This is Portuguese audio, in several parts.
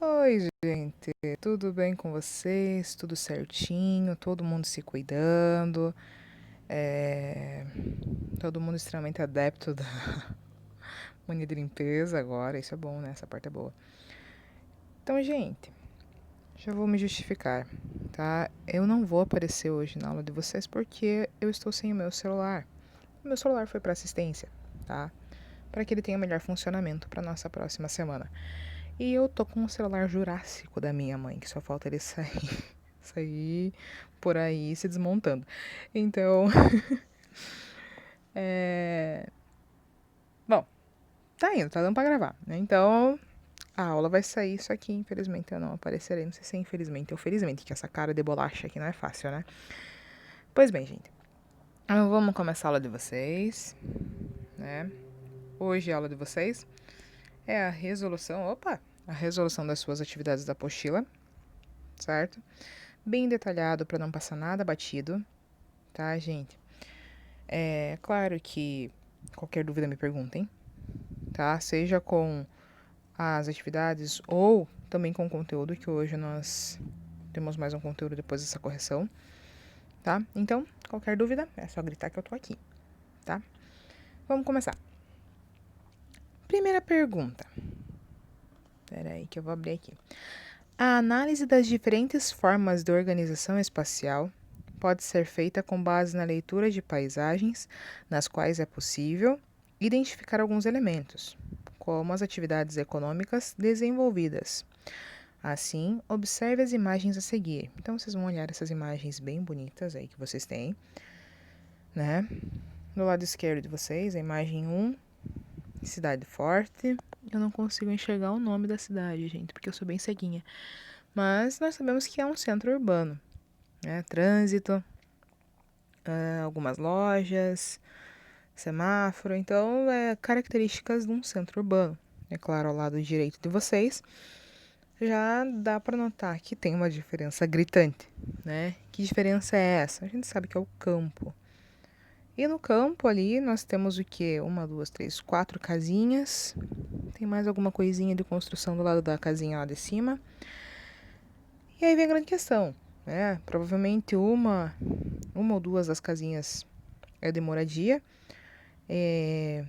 Oi, gente, tudo bem com vocês? Tudo certinho? Todo mundo se cuidando? É, Todo mundo extremamente adepto da mania de limpeza agora, isso é bom, né? Essa parte é boa. Então, gente, já vou me justificar, tá? Eu não vou aparecer hoje na aula de vocês porque eu estou sem o meu celular. O meu celular foi para assistência, tá? Para que ele tenha melhor funcionamento para nossa próxima semana. E eu tô com um celular jurássico da minha mãe, que só falta ele sair por aí se desmontando. Então, é... Bom, tá indo, tá dando pra gravar, né? Então, a aula vai sair, só que infelizmente eu não aparecerei. Não sei se é infelizmente ou felizmente, que essa cara de bolacha aqui não é fácil, né? Pois bem, gente. Então, vamos começar a aula de vocês, né? Hoje a aula de vocês é a resolução, a resolução das suas atividades da apostila, certo? Bem detalhado para não passar nada batido, tá, gente? É claro que qualquer dúvida me perguntem, tá? Seja com as atividades ou também com o conteúdo, que hoje nós temos mais um conteúdo depois dessa correção, tá? Então, qualquer dúvida, é só gritar que eu tô aqui, tá? Vamos começar. Primeira pergunta. Espera aí que eu vou abrir aqui. A análise das diferentes formas de organização espacial pode ser feita com base na leitura de paisagens, nas quais é possível identificar alguns elementos, como as atividades econômicas desenvolvidas. Assim, observe as imagens a seguir. Então, vocês vão olhar essas imagens bem bonitas aí que vocês têm, né? Do lado esquerdo de vocês, a imagem 1, cidade forte. Eu não consigo enxergar o nome da cidade, gente, porque eu sou bem ceguinha. Mas nós sabemos que é um centro urbano, né? Trânsito, algumas lojas, semáforo. Então, características de um centro urbano. É claro, ao lado direito de vocês, já dá para notar que tem uma diferença gritante, né? Que diferença é essa? A gente sabe que é o campo. E no campo ali nós temos o quê? Uma, duas, três, quatro casinhas. Tem mais alguma coisinha de construção do lado da casinha lá de cima. E aí vem a grande questão, né? Provavelmente uma ou duas das casinhas é de moradia, e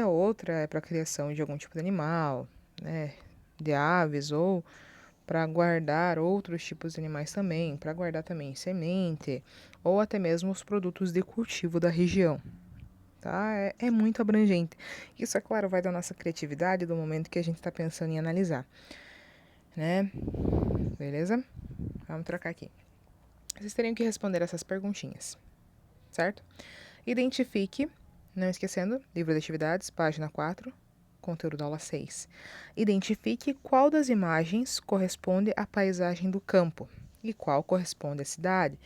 a outra é para criação de algum tipo de animal, né? De aves ou para guardar outros tipos de animais também, para guardar também semente ou até mesmo os produtos de cultivo da região. Tá? É muito abrangente. Isso, é claro, vai da nossa criatividade do momento que a gente está pensando em analisar, né? Beleza? Vamos trocar aqui. Vocês teriam que responder essas perguntinhas, certo? Identifique, não esquecendo, livro de atividades, página 4, conteúdo da aula 6. Identifique qual das imagens corresponde à paisagem do campo e qual corresponde à cidade.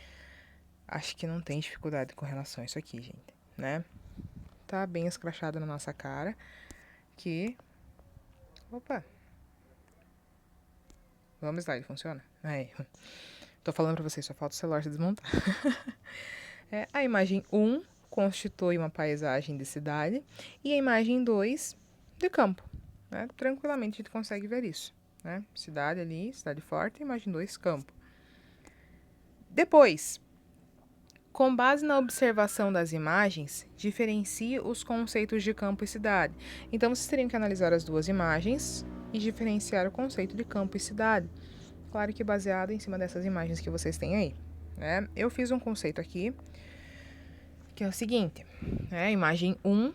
Acho que não tem dificuldade com relação a isso aqui, gente, né? Tá bem escrachado na nossa cara que... Opa! Vamos lá, ele funciona? Aí, tô falando pra vocês, só falta o celular se desmontar. A imagem 1 constitui uma paisagem de cidade e a imagem 2 de campo. Né? Tranquilamente a gente consegue ver isso. Né? Cidade ali, cidade forte, imagem 2, campo. Depois, com base na observação das imagens, diferencie os conceitos de campo e cidade. Então, vocês teriam que analisar as duas imagens e diferenciar o conceito de campo e cidade. Claro que baseado em cima dessas imagens que vocês têm aí. Né? Eu fiz um conceito aqui, que é o seguinte, né? Imagem 1,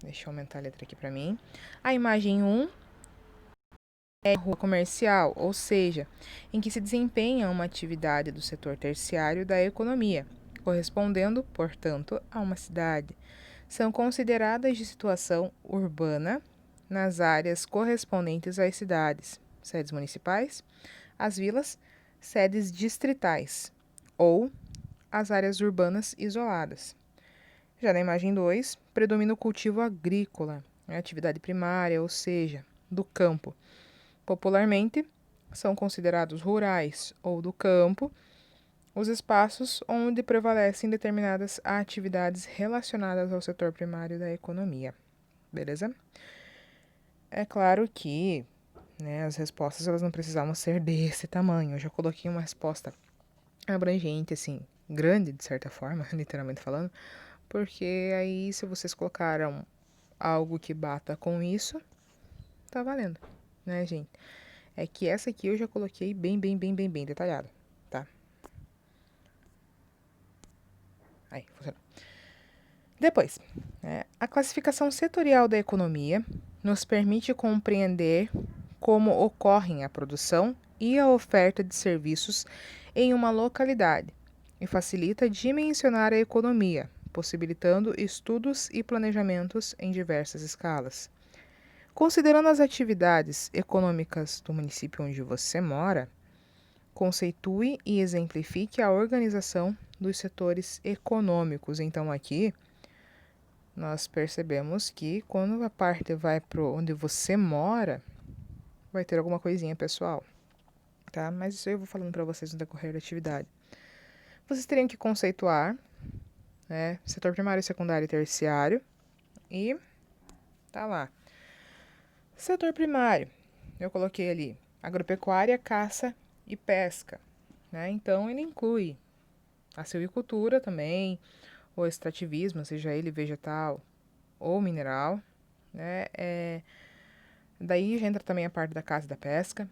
deixa eu aumentar a letra aqui para mim. A imagem 1 é rua comercial, ou seja, em que se desempenha uma atividade do setor terciário da economia, correspondendo, portanto, a uma cidade. São consideradas de situação urbana nas áreas correspondentes às cidades, sedes municipais, as vilas, sedes distritais ou as áreas urbanas isoladas. Já na imagem 2, predomina o cultivo agrícola, a atividade primária, ou seja, do campo. Popularmente, são considerados rurais ou do campo os espaços onde prevalecem determinadas atividades relacionadas ao setor primário da economia. Beleza? É claro que, né? As respostas, elas não precisavam ser desse tamanho. Eu já coloquei uma resposta abrangente, assim, grande, de certa forma, literalmente falando, porque aí, se vocês colocaram algo que bata com isso, tá valendo, né, gente? É que essa aqui eu já coloquei bem detalhado, tá? Aí, funcionou. Depois, né, a classificação setorial da economia nos permite compreender como ocorrem a produção e a oferta de serviços em uma localidade e facilita dimensionar a economia, possibilitando estudos e planejamentos em diversas escalas. Considerando as atividades econômicas do município onde você mora, conceitue e exemplifique a organização dos setores econômicos. Então, aqui nós percebemos que quando a parte vai para onde você mora, vai ter alguma coisinha pessoal, tá? Mas isso eu vou falando para vocês no decorrer da atividade. Vocês teriam que conceituar, né, setor primário, secundário e terciário, e tá lá. Setor primário, eu coloquei ali agropecuária, caça e pesca, né? Então ele inclui a silvicultura também, o extrativismo, seja ele vegetal ou mineral, né? Daí já entra também a parte da caça e da pesca.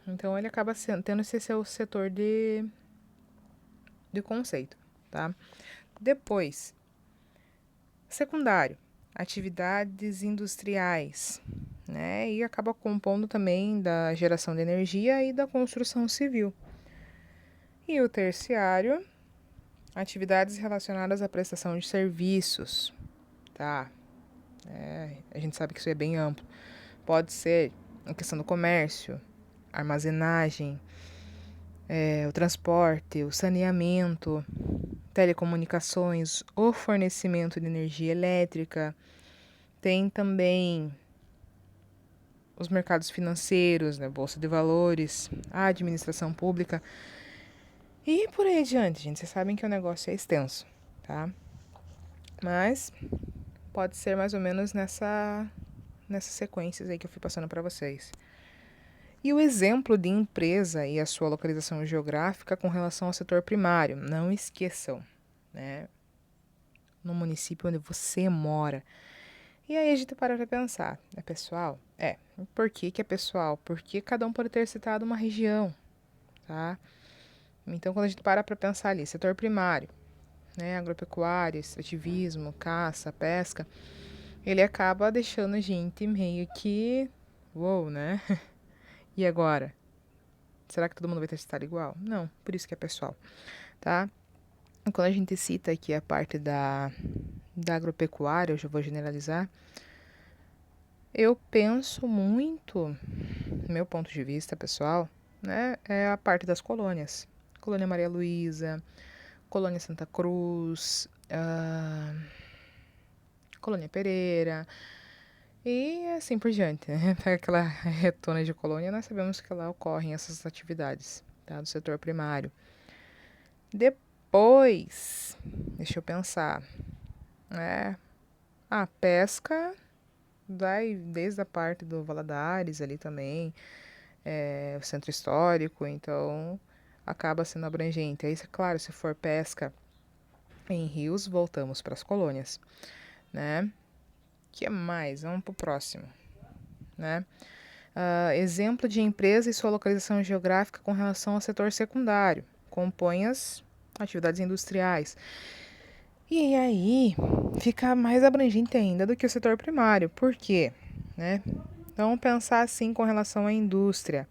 Então ele acaba tendo esse seu setor de conceito, tá? Depois, secundário, atividades industriais, né? E acaba compondo também da geração de energia e da construção civil. E o terciário, atividades relacionadas à prestação de serviços, tá? A gente sabe que isso é bem amplo. Pode ser a questão do comércio, armazenagem, o transporte, o saneamento, telecomunicações, o fornecimento de energia elétrica. Tem também os mercados financeiros, né, bolsa de valores, a administração pública e por aí adiante, gente. Vocês sabem que o negócio é extenso, tá? Mas pode ser mais ou menos nessas sequências aí que eu fui passando para vocês. E o exemplo de empresa e a sua localização geográfica com relação ao setor primário. Não esqueçam, né? No município onde você mora. E aí a gente para pra pensar, é pessoal? Por que é pessoal? Porque cada um pode ter citado uma região, tá? Então, quando a gente para pensar ali, setor primário, né? Agropecuária, extrativismo, caça, pesca, ele acaba deixando a gente meio que... Uou, né? E agora? Será que todo mundo vai ter citado igual? Não, por isso que é pessoal, tá? Quando a gente cita aqui a parte da agropecuária, eu já vou generalizar, eu penso muito, meu ponto de vista pessoal, né, é a parte das colônias. Colônia Maria Luísa, Colônia Santa Cruz, Colônia Pereira e assim por diante, né? Pega aquela retona de colônia, nós sabemos que lá ocorrem essas atividades, tá, do setor primário. Depois, deixa eu pensar, né, a pesca vai desde a parte do Valadares ali também, o centro histórico, então acaba sendo abrangente. Aí, claro, se for pesca em rios, voltamos para as colônias, né? Que mais? Vamos para o próximo, né? Exemplo de empresa e sua localização geográfica com relação ao setor secundário. Compõe as atividades industriais. E aí fica mais abrangente ainda do que o setor primário. Por quê? Né? Então, vamos pensar assim com relação à indústria.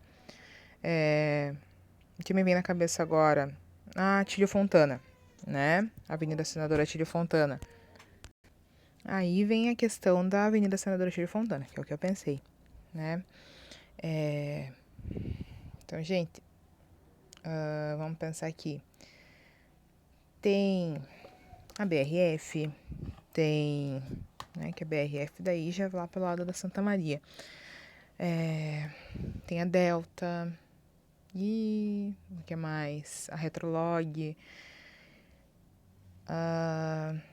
O que me vem na cabeça agora? A Tílio Fontana, né? Avenida Senadora Tílio Fontana. Aí vem a questão da Avenida Senadora Tílio Fontana, que é o que eu pensei, né? Então, gente, vamos pensar aqui. Tem a BRF, tem, né, que a BRF daí já vai lá pelo lado da Santa Maria. Tem a Delta e o que mais? A Retrolog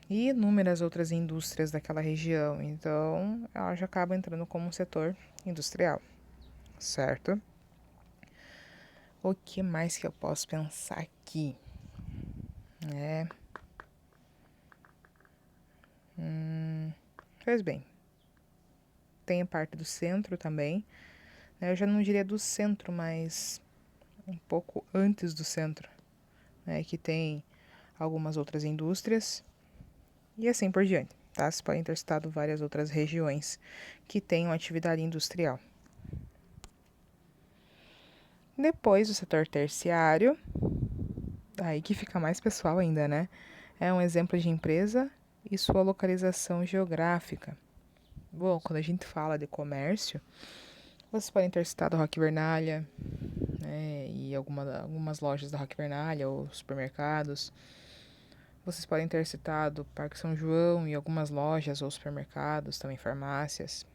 e inúmeras outras indústrias daquela região. Então, ela já acaba entrando como um setor industrial, certo? O que mais que eu posso pensar aqui? Pois bem, tem a parte do centro também, né? Eu já não diria do centro, mas um pouco antes do centro, né? Que tem algumas outras indústrias e assim por diante, tá? Vocês podem ter citado várias outras regiões que tenham atividade industrial. Depois, o setor terciário, aí que fica mais pessoal ainda, né? É um exemplo de empresa e sua localização geográfica. Bom, quando a gente fala de comércio, vocês podem ter citado a Roque Vernalha, né, e algumas lojas da Roque Vernalha ou supermercados. Vocês podem ter citado Parque São João e algumas lojas ou supermercados, também farmácias.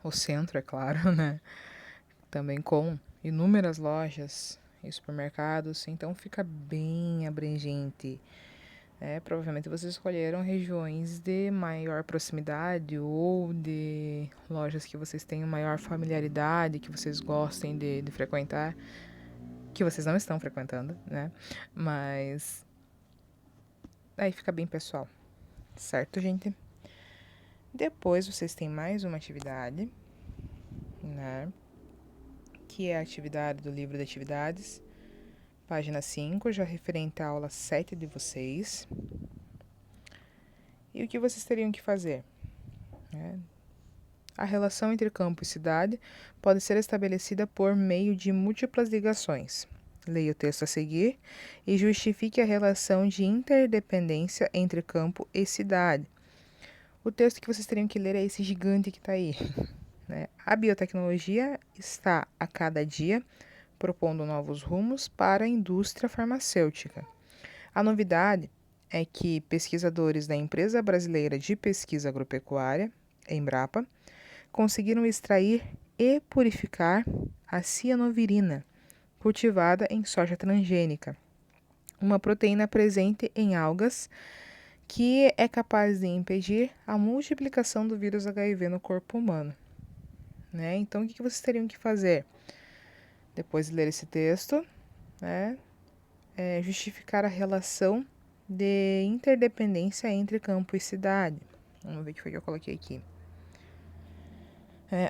O centro, é claro, né? Também com inúmeras lojas e supermercados, então fica bem abrangente. Provavelmente vocês escolheram regiões de maior proximidade ou de lojas que vocês tenham maior familiaridade, que vocês gostem de frequentar, que vocês não estão frequentando, né? Mas aí fica bem pessoal, certo, gente? Depois vocês têm mais uma atividade, né? Que é a atividade do livro de atividades, página 5, já referente à aula 7 de vocês. E o que vocês teriam que fazer? A relação entre campo e cidade pode ser estabelecida por meio de múltiplas ligações. Leia o texto a seguir e justifique a relação de interdependência entre campo e cidade. O texto que vocês teriam que ler é esse gigante que está aí. Né? A biotecnologia está, a cada dia, propondo novos rumos para a indústria farmacêutica. A novidade é que pesquisadores da Empresa Brasileira de Pesquisa Agropecuária, Embrapa, conseguiram extrair e purificar a cianovirina, cultivada em soja transgênica, uma proteína presente em algas que é capaz de impedir a multiplicação do vírus HIV no corpo humano. Né? Então, o que vocês teriam que fazer? Depois de ler esse texto, né, justificar a relação de interdependência entre campo e cidade. Vamos ver o que foi que eu coloquei aqui.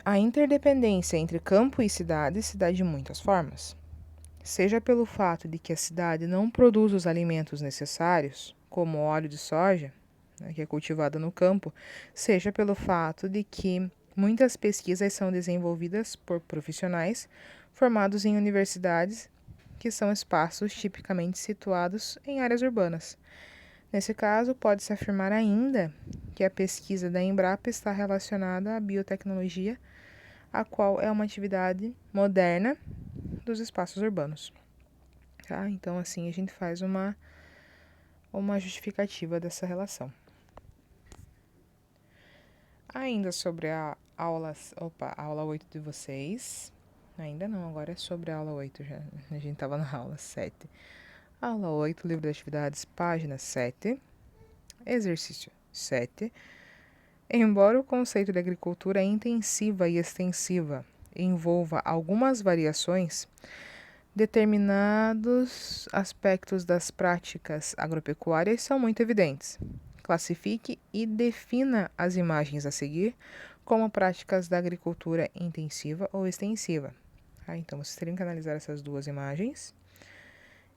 A interdependência entre campo e cidade se dá de muitas formas. Seja pelo fato de que a cidade não produz os alimentos necessários, como o óleo de soja, né, que é cultivado no campo, seja pelo fato de que muitas pesquisas são desenvolvidas por profissionais formados em universidades, que são espaços tipicamente situados em áreas urbanas. Nesse caso, pode-se afirmar ainda que a pesquisa da Embrapa está relacionada à biotecnologia, a qual é uma atividade moderna dos espaços urbanos. Tá? Então, assim, a gente faz uma justificativa dessa relação. Ainda sobre a aula 8 de vocês. Ainda não, agora é sobre a aula 8 já. A gente estava na aula 7. Aula 8, livro de atividades, página 7. Exercício 7. Embora o conceito de agricultura intensiva e extensiva envolva algumas variações, determinados aspectos das práticas agropecuárias são muito evidentes. Classifique e defina as imagens a seguir como práticas da agricultura intensiva ou extensiva. Então, vocês teriam que analisar essas duas imagens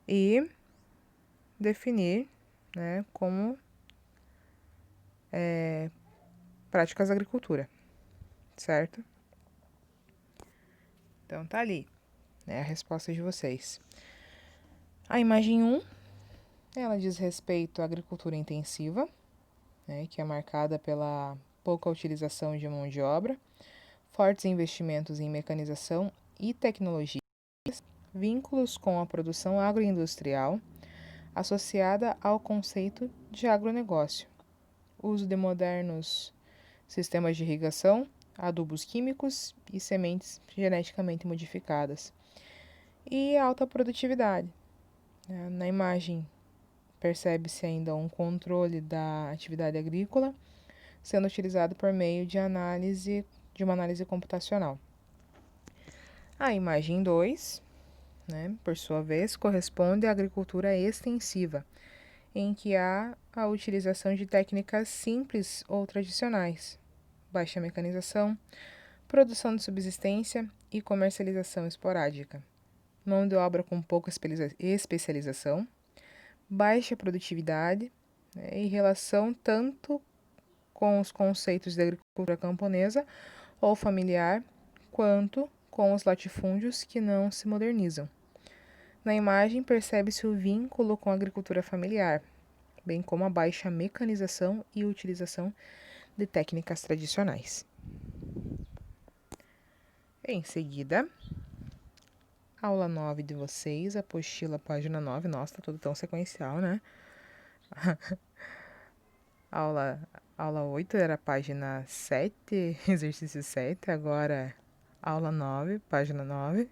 e definir, né, como práticas da agricultura, certo? Então, tá ali, né, a resposta de vocês. A imagem 1, ela diz respeito à agricultura intensiva, né, que é marcada pela pouca utilização de mão de obra, fortes investimentos em mecanização e tecnologia, vínculos com a produção agroindustrial, associada ao conceito de agronegócio, uso de modernos sistemas de irrigação, adubos químicos e sementes geneticamente modificadas, e alta produtividade. Na imagem percebe-se ainda um controle da atividade agrícola sendo utilizado por meio de uma análise computacional. A imagem 2, né, por sua vez, corresponde à agricultura extensiva, em que há a utilização de técnicas simples ou tradicionais, baixa mecanização, produção de subsistência e comercialização esporádica, mão de obra com pouca especialização, baixa produtividade, né, e relação tanto com os conceitos de agricultura camponesa ou familiar, quanto com os latifúndios que não se modernizam. Na imagem, percebe-se o vínculo com a agricultura familiar, bem como a baixa mecanização e utilização de técnicas tradicionais. Em seguida, aula 9 de vocês, apostila, página 9. Nossa, tá tudo tão sequencial, né? Aula 8 era página 7, exercício 7, agora aula 9, página 9. O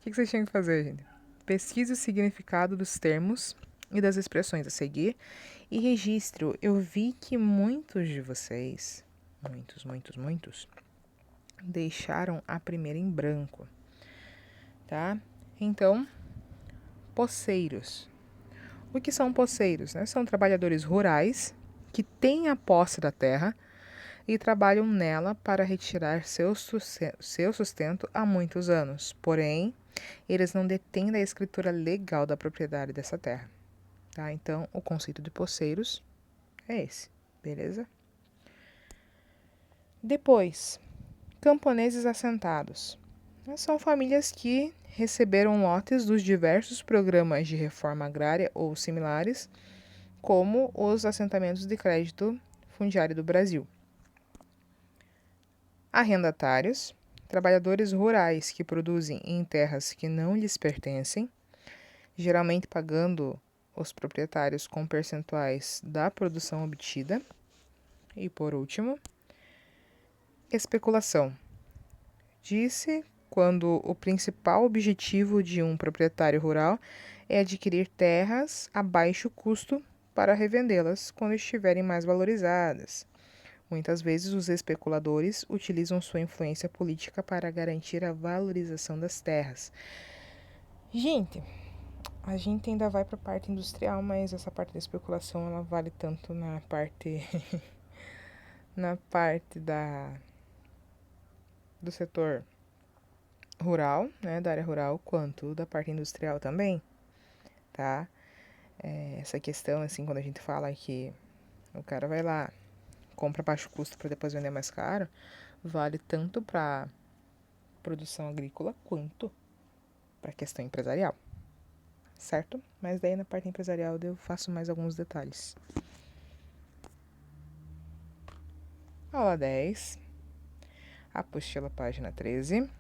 que vocês tinham que fazer, gente? Pesquise o significado dos termos e das expressões a seguir e registre. Eu vi que muitos de vocês, muitos, deixaram a primeira em branco, tá? Então, poceiros. O que são poceiros, né? São trabalhadores rurais que têm a posse da terra e trabalham nela para retirar seu sustento há muitos anos. Porém, eles não detêm a escritura legal da propriedade dessa terra. Tá? Então, o conceito de poceiros é esse, beleza? Depois, camponeses assentados. São famílias que receberam lotes dos diversos programas de reforma agrária ou similares, como os assentamentos de crédito fundiário do Brasil. Arrendatários, trabalhadores rurais que produzem em terras que não lhes pertencem, geralmente pagando os proprietários com percentuais da produção obtida. E por último, especulação. Disse quando o principal objetivo de um proprietário rural é adquirir terras a baixo custo para revendê-las quando estiverem mais valorizadas. Muitas vezes os especuladores utilizam sua influência política para garantir a valorização das terras. Gente, a gente ainda vai para a parte industrial, mas essa parte da especulação ela vale tanto na parte do setor rural, né, da área rural, quanto da parte industrial também, tá? Essa questão, assim, quando a gente fala que o cara vai lá, compra a baixo custo para depois vender mais caro, vale tanto para produção agrícola quanto para a questão empresarial, certo? Mas daí na parte empresarial eu faço mais alguns detalhes. Aula 10, apostila, página 13.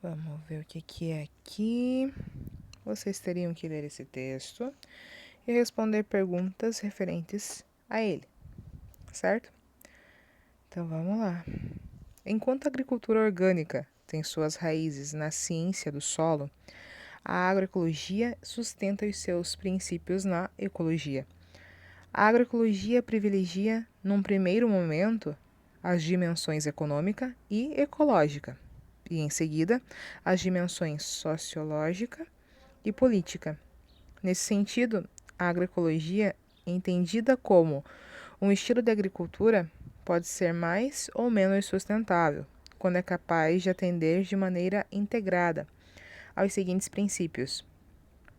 Vamos ver o que é aqui. Vocês teriam que ler esse texto e responder perguntas referentes a ele, certo? Então vamos lá. Enquanto a agricultura orgânica tem suas raízes na ciência do solo, a agroecologia sustenta os seus princípios na ecologia. A agroecologia privilegia, num primeiro momento, as dimensões econômica e ecológica, e em seguida, as dimensões sociológica e política. Nesse sentido, a agroecologia, entendida como um estilo de agricultura, pode ser mais ou menos sustentável, quando é capaz de atender de maneira integrada aos seguintes princípios: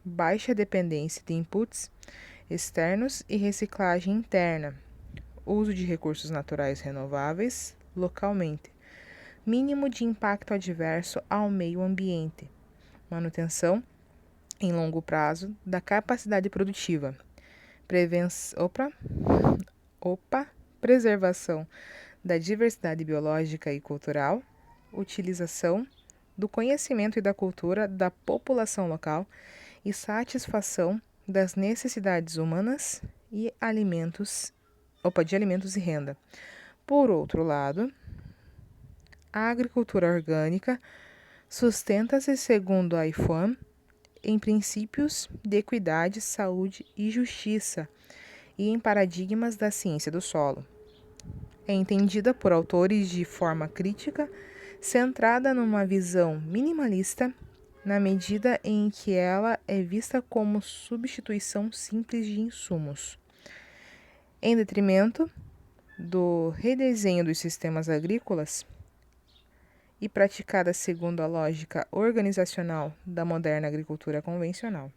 baixa dependência de inputs externos e reciclagem interna, uso de recursos naturais renováveis localmente, mínimo de impacto adverso ao meio ambiente, manutenção em longo prazo da capacidade produtiva, preservação da diversidade biológica e cultural, utilização do conhecimento e da cultura da população local e satisfação das necessidades humanas e de alimentos e renda. Por outro lado, a agricultura orgânica sustenta-se, segundo a IFAM, em princípios de equidade, saúde e justiça e em paradigmas da ciência do solo. é entendida por autores de forma crítica, centrada numa visão minimalista, na medida em que ela é vista como substituição simples de insumos, em detrimento do redesenho dos sistemas agrícolas e praticada segundo a lógica organizacional da moderna agricultura convencional.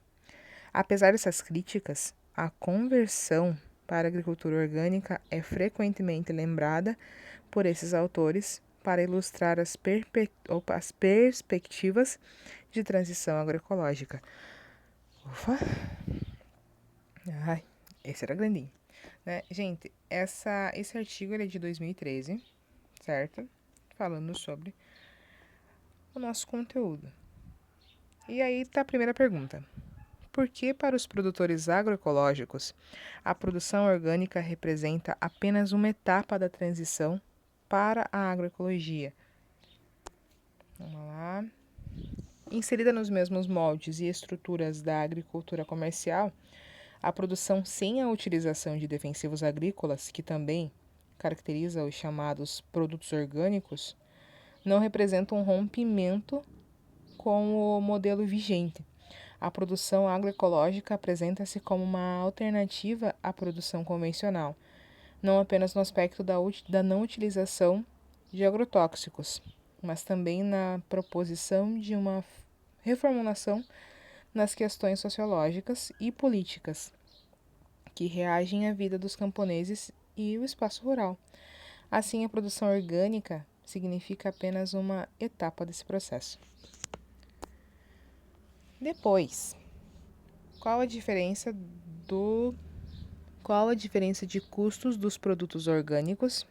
Apesar dessas críticas, a conversão para a agricultura orgânica é frequentemente lembrada por esses autores para ilustrar as perspectivas de transição agroecológica. Ufa! Ai, esse era grandinho. Né? Gente, esse artigo ele é de 2013, certo? Falando sobre o nosso conteúdo. E aí tá a primeira pergunta. Por que para os produtores agroecológicos a produção orgânica representa apenas uma etapa da transição para a agroecologia? Vamos lá. Inserida nos mesmos moldes e estruturas da agricultura comercial, a produção sem a utilização de defensivos agrícolas, que também caracteriza os chamados produtos orgânicos, não representa um rompimento com o modelo vigente. A produção agroecológica apresenta-se como uma alternativa à produção convencional, não apenas no aspecto da não utilização de agrotóxicos, mas também na proposição de uma reformulação nas questões sociológicas e políticas que reagem à vida dos camponeses e o espaço rural. Assim, a produção orgânica significa apenas uma etapa desse processo. Depois, qual a diferença de custos dos produtos orgânicos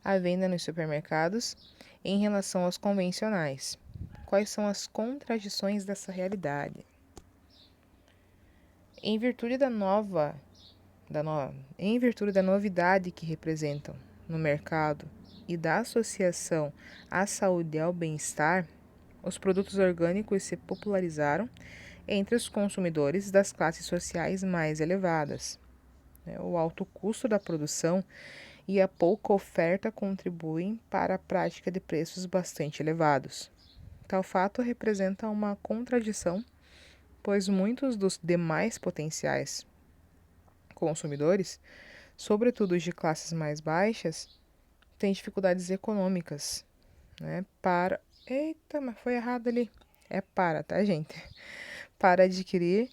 à venda nos supermercados em relação aos convencionais? Quais são as contradições dessa realidade? Em virtude da novidade que representam no mercado e da associação à saúde e ao bem-estar, os produtos orgânicos se popularizaram entre os consumidores das classes sociais mais elevadas. O alto custo da produção e a pouca oferta contribuem para a prática de preços bastante elevados. Tal fato representa uma contradição, pois muitos dos demais potenciais consumidores, sobretudo os de classes mais baixas, têm dificuldades econômicas, né, Eita, mas foi errado ali. Tá, gente? Para adquirir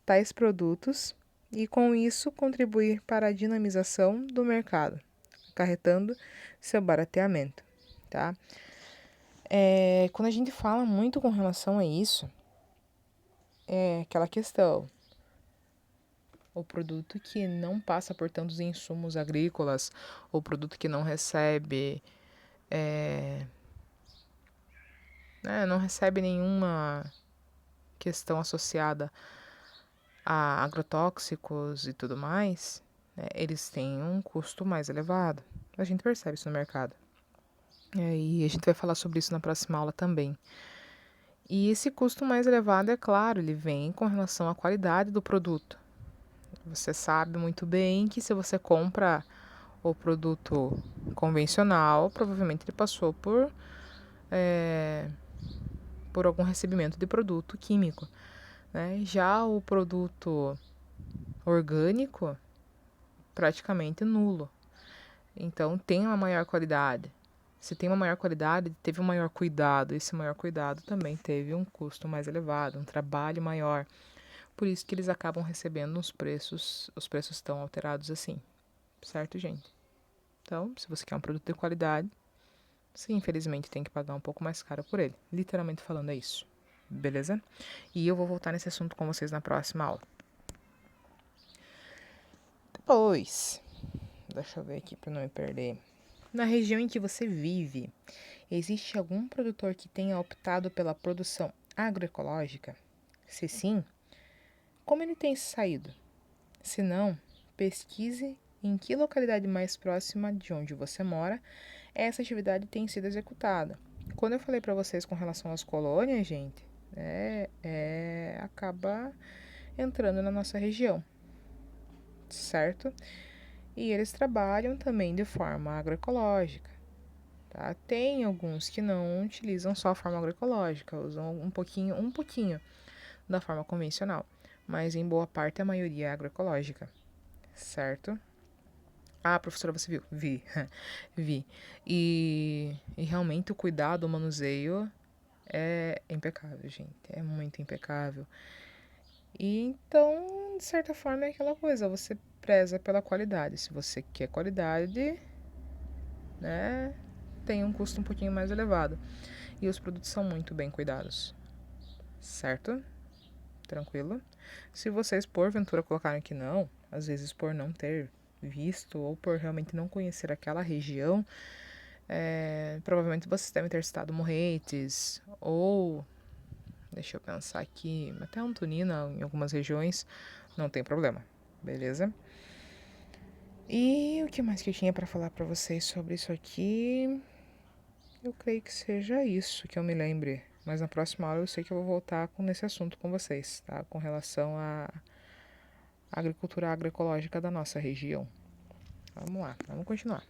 tais produtos e, com isso, contribuir para a dinamização do mercado, acarretando seu barateamento, tá? Quando a gente fala muito com relação a isso, é aquela questão: o produto que não passa por tantos insumos agrícolas, o produto que não recebe, não recebe nenhuma questão associada a agrotóxicos e tudo mais, né, eles têm um custo mais elevado. A gente percebe isso no mercado. E a gente vai falar sobre isso na próxima aula também. E esse custo mais elevado, é claro, ele vem com relação à qualidade do produto. Você sabe muito bem que se você compra o produto convencional, provavelmente ele passou por algum recebimento de produto químico, né? Já o produto orgânico, praticamente nulo. Então, tem uma maior qualidade. Se tem uma maior qualidade, teve um maior cuidado. Esse maior cuidado também teve um custo mais elevado, um trabalho maior. Por isso que eles acabam recebendo os preços tão alterados assim. Certo, gente? Então, se você quer um produto de qualidade, você infelizmente tem que pagar um pouco mais caro por ele. Literalmente falando é isso. Beleza? E eu vou voltar nesse assunto com vocês na próxima aula. Depois, deixa eu ver aqui para não me perder. Na região em que você vive, existe algum produtor que tenha optado pela produção agroecológica? Se sim, como ele tem saído? Se não, pesquise em que localidade mais próxima de onde você mora essa atividade tem sido executada. Quando eu falei para vocês com relação às colônias, gente, acaba entrando na nossa região, certo? E eles trabalham também de forma agroecológica, tá? Tem alguns que não utilizam só a forma agroecológica, usam um pouquinho da forma convencional, mas em boa parte a maioria é agroecológica, certo? Ah, professora, você viu? Vi, vi. E realmente o cuidado, o manuseio é impecável, gente. É muito impecável. E então, de certa forma, é aquela coisa, você preza pela qualidade. Se você quer qualidade, né, tem um custo um pouquinho mais elevado. E os produtos são muito bem cuidados, certo? Tranquilo? Se vocês porventura colocarem que não, às vezes por não ter visto ou por realmente não conhecer aquela região, provavelmente vocês devem ter citado Morretes ou, deixa eu pensar aqui, até Antonina em algumas regiões, não tem problema, beleza? E o que mais que eu tinha para falar para vocês sobre isso aqui? Eu creio que seja isso que eu me lembre. Mas na próxima aula eu sei que eu vou voltar nesse assunto com vocês, tá? Com relação à agricultura agroecológica da nossa região. Vamos lá, vamos continuar.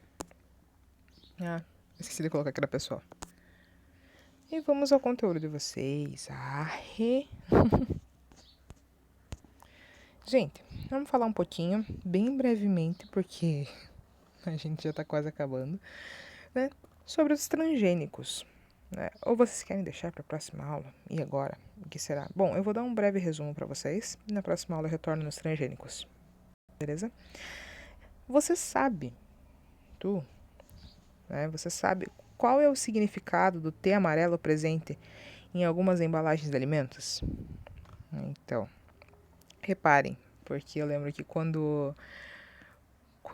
Ah, esqueci de colocar aqui da pessoa. E vamos ao conteúdo de vocês. Gente, vamos falar um pouquinho, bem brevemente, porque a gente já tá quase acabando, né? Sobre os transgênicos. Né? Ou vocês querem deixar para a próxima aula? E agora? O que será? Bom, eu vou dar um breve resumo para vocês. E na próxima aula eu retorno nos transgênicos. Beleza? Você sabe, você sabe qual é o significado do T amarelo presente em algumas embalagens de alimentos? Então, reparem, porque eu lembro que quando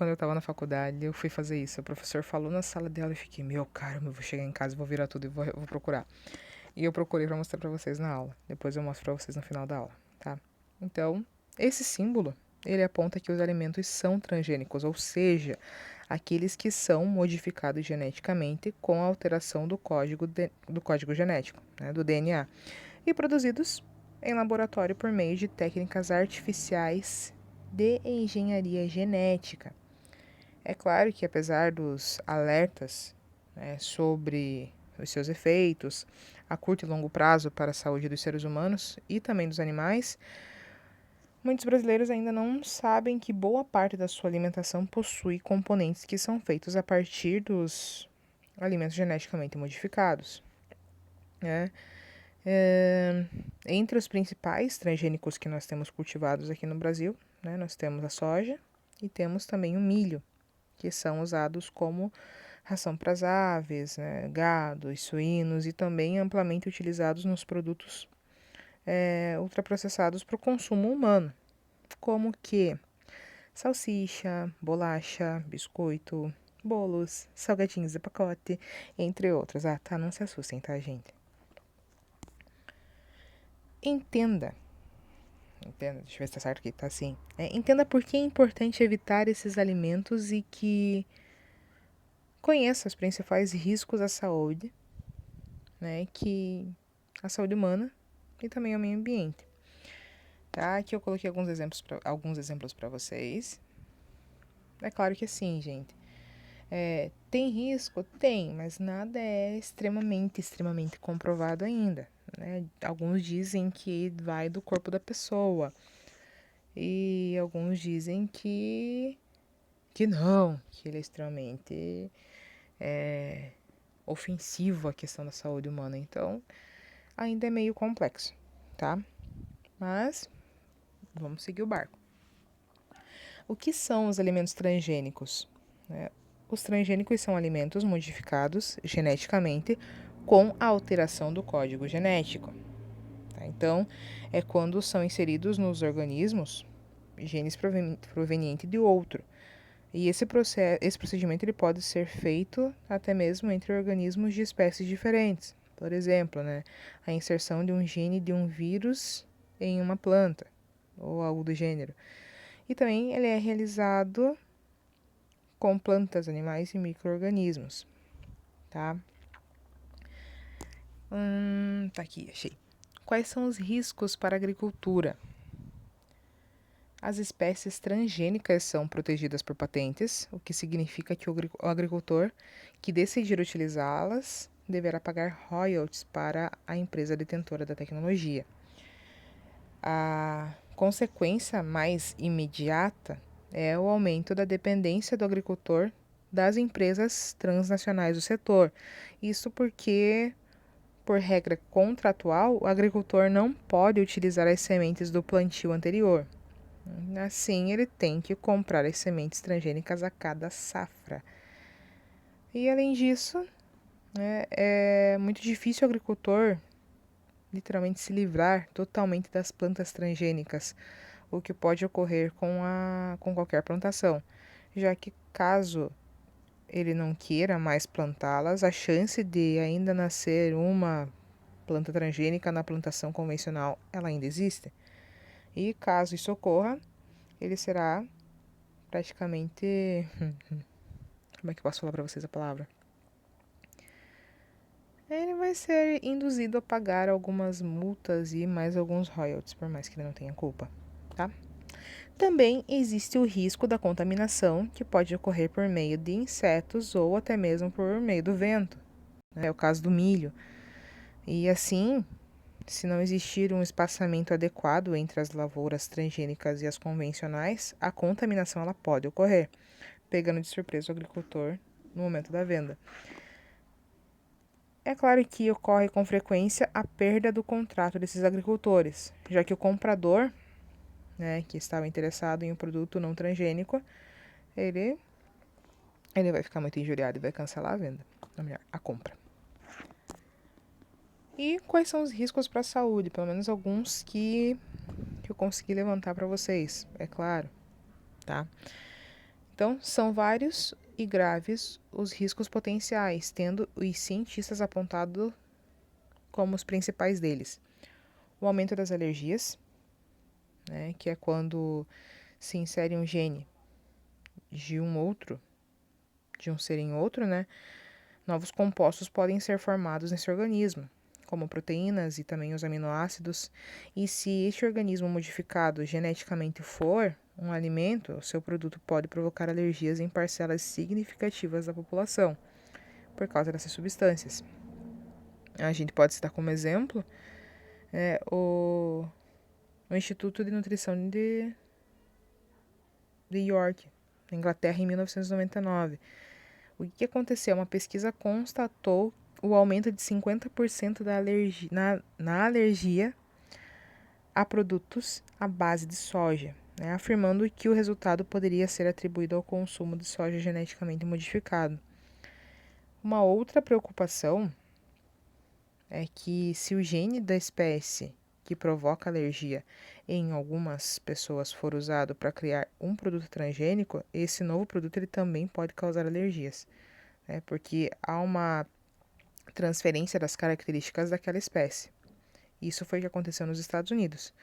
eu tava na faculdade, eu fui fazer isso. O professor falou na sala dela e fiquei, meu caramba, eu vou chegar em casa, vou virar tudo e vou procurar. E eu procurei para mostrar para vocês na aula. Depois eu mostro para vocês no final da aula, tá? Então, esse símbolo, ele aponta que os alimentos são transgênicos, ou seja, aqueles que são modificados geneticamente com a alteração do código genético, né, do DNA, e produzidos em laboratório por meio de técnicas artificiais de engenharia genética. É claro que apesar dos alertas, né, sobre os seus efeitos a curto e longo prazo para a saúde dos seres humanos e também dos animais, muitos brasileiros ainda não sabem que boa parte da sua alimentação possui componentes que são feitos a partir dos alimentos geneticamente modificados. Né? Entre os principais transgênicos que nós temos cultivados aqui no Brasil, né, nós temos a soja e temos também o milho, que são usados como ração para as aves, né, gado e suínos, e também amplamente utilizados nos produtos ultraprocessados para o consumo humano, como que salsicha, bolacha, biscoito, bolos, salgadinhos de pacote, entre outros. Ah, tá, não se assustem, tá, gente? Entenda, deixa eu ver se tá certo aqui, tá assim. Entenda por que é importante evitar esses alimentos e que conheça os principais riscos à saúde, né, que a saúde humana e também ao meio ambiente. Tá? Aqui eu coloquei alguns exemplos para vocês. É claro que sim, gente. Tem risco? Tem, mas nada é extremamente comprovado ainda. Né? Alguns dizem que vai do corpo da pessoa. E alguns dizem que não, que ele é extremamente ofensivo à questão da saúde humana. Então, ainda é meio complexo, tá? Mas vamos seguir o barco. O que são os alimentos transgênicos? Os transgênicos são alimentos modificados geneticamente com a alteração do código genético. Tá? Então, é quando são inseridos nos organismos genes provenientes de outro. E esse procedimento ele pode ser feito até mesmo entre organismos de espécies diferentes. Por exemplo, né, a inserção de um gene de um vírus em uma planta, ou algo do gênero. E também ele é realizado com plantas, animais e micro-organismos, tá? Tá aqui, achei. Quais são os riscos para a agricultura? As espécies transgênicas são protegidas por patentes, o que significa que o agricultor que decidir utilizá-las deverá pagar royalties para a empresa detentora da tecnologia. A consequência mais imediata é o aumento da dependência do agricultor das empresas transnacionais do setor. Isso porque, por regra contratual, o agricultor não pode utilizar as sementes do plantio anterior. Assim, ele tem que comprar as sementes transgênicas a cada safra. E além disso, é muito difícil o agricultor literalmente se livrar totalmente das plantas transgênicas, o que pode ocorrer com qualquer plantação, já que caso ele não queira mais plantá-las, a chance de ainda nascer uma planta transgênica na plantação convencional, ela ainda existe. E caso isso ocorra, ele será praticamente... Como é que eu posso falar para vocês a palavra? Ele vai ser induzido a pagar algumas multas e mais alguns royalties, por mais que ele não tenha culpa, tá? Também existe o risco da contaminação, que pode ocorrer por meio de insetos ou até mesmo por meio do vento. É o caso do milho. E assim, se não existir um espaçamento adequado entre as lavouras transgênicas e as convencionais, a contaminação ela pode ocorrer, pegando de surpresa o agricultor no momento da venda. É claro que ocorre com frequência a perda do contrato desses agricultores, já que o comprador, que estava interessado em um produto não transgênico, ele vai ficar muito injuriado e vai cancelar a venda, ou melhor, a compra. E quais são os riscos para a saúde? Pelo menos alguns que eu consegui levantar para vocês, é claro, tá? Então, são vários e graves os riscos potenciais, tendo os cientistas apontado como os principais deles. O aumento das alergias, que é quando se insere um gene de um ser em outro, novos compostos podem ser formados nesse organismo, como proteínas e também os aminoácidos. E se este organismo modificado geneticamente for um alimento, o seu produto pode provocar alergias em parcelas significativas da população, por causa dessas substâncias. A gente pode citar como exemplo o Instituto de Nutrição de York, na Inglaterra, em 1999. O que aconteceu? Uma pesquisa constatou o aumento de 50% da alergia, na alergia a produtos à base de soja, afirmando que o resultado poderia ser atribuído ao consumo de soja geneticamente modificado. Uma outra preocupação é que se o gene da espécie que provoca alergia em algumas pessoas for usado para criar um produto transgênico, esse novo produto ele também pode causar alergias, porque há uma transferência das características daquela espécie. Isso foi o que aconteceu nos Estados Unidos.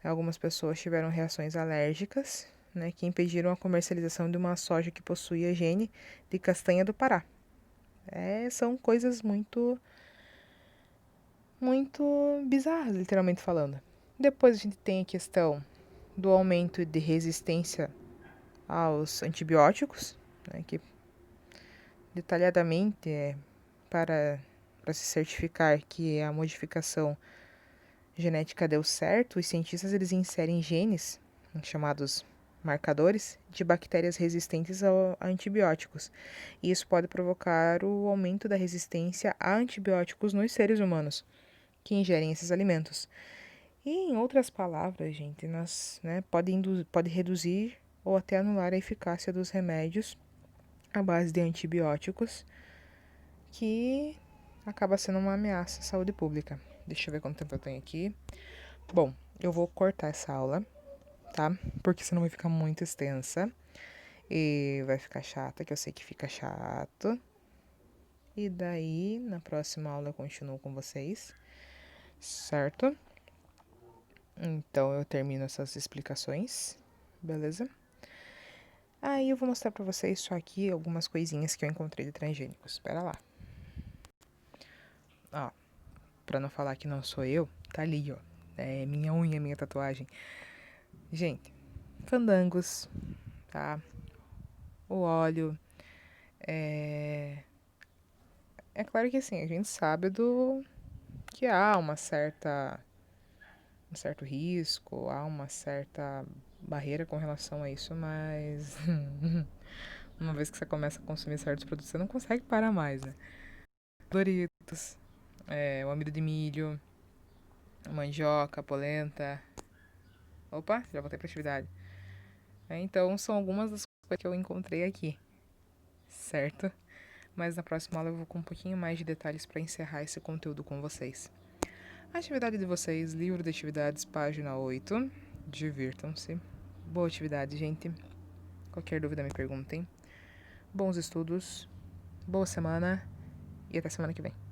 Algumas pessoas tiveram reações alérgicas, que impediram a comercialização de uma soja que possuía gene de castanha do Pará. São coisas muito bizarras, literalmente falando. Depois a gente tem a questão do aumento de resistência aos antibióticos, que detalhadamente para se certificar que a modificação genética deu certo, os cientistas eles inserem genes, chamados marcadores, de bactérias resistentes a antibióticos. E isso pode provocar o aumento da resistência a antibióticos nos seres humanos que ingerem esses alimentos. E, em outras palavras, gente, pode reduzir ou até anular a eficácia dos remédios à base de antibióticos, que acaba sendo uma ameaça à saúde pública. Deixa eu ver quanto tempo eu tenho aqui. Bom, eu vou cortar essa aula, tá? Porque senão vai ficar muito extensa e vai ficar chata, que eu sei que fica chato. E daí, na próxima aula eu continuo com vocês, certo? Então eu termino essas explicações, beleza? Aí eu vou mostrar pra vocês só aqui algumas coisinhas que eu encontrei de transgênicos. Espera lá. Ó, pra não falar que não sou eu, tá ali, ó. É minha unha, minha tatuagem. Gente, Candangos, tá? O óleo. É claro que assim, a gente sabe do que há um certo risco, há uma certa barreira com relação a isso, mas uma vez que você começa a consumir certos produtos, você não consegue parar mais, né? Doritos, o amido de milho, mandioca, polenta. Opa, já voltei pra atividade. Então, são algumas das coisas que eu encontrei aqui, certo? Mas na próxima aula eu vou com um pouquinho mais de detalhes para encerrar esse conteúdo com vocês. A atividade de vocês, livro de atividades, página 8. Divirtam-se. Boa atividade, gente. Qualquer dúvida me perguntem. Bons estudos, boa semana e até semana que vem.